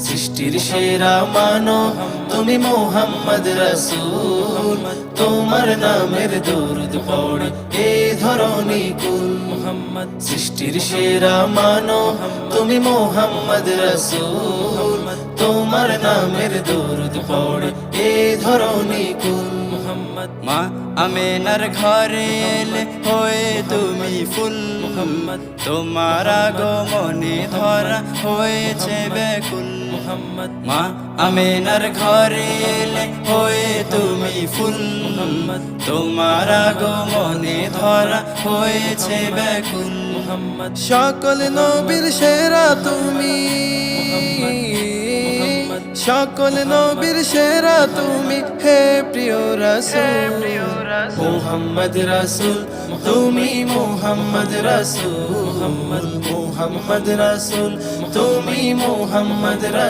সৃষ্টির সেরা মানব তুমি মুহাম্মদ রাসূল, তোমার নামের দরুদ পড়ে এই ধরনী কুল। মুহাম্মদ সৃষ্টির সেরা মানব তুমি মুহাম্মদ রাসূল, তোমার নামের দরুদ পড়ে এই ধরনী কুল। মুহাম্মদ মা আমেনার ঘরে এলে হয়ে তুমি ফুল, মুহাম্মদ তোমার আগমনে ধরা হয়েছে ব্যাকুল। মুহাম্মদ মা আমেনার ঘরে এলে হয়ে তুমি ফুল, মুহাম্মদ তোমার আগমনে ধরা হয়েছে ব্যাকুল। মুহাম্মদ সকল নবীর সেরা তুমি, সকল নবীর সেরা তুমি হে প্রিয় রাসূল। মুহাম্মদ রাসূল তুমি মুহাম্মদ রাসূল, মুহাম্মদ রাসূল তুমি মুহাম্মদ রাসূল।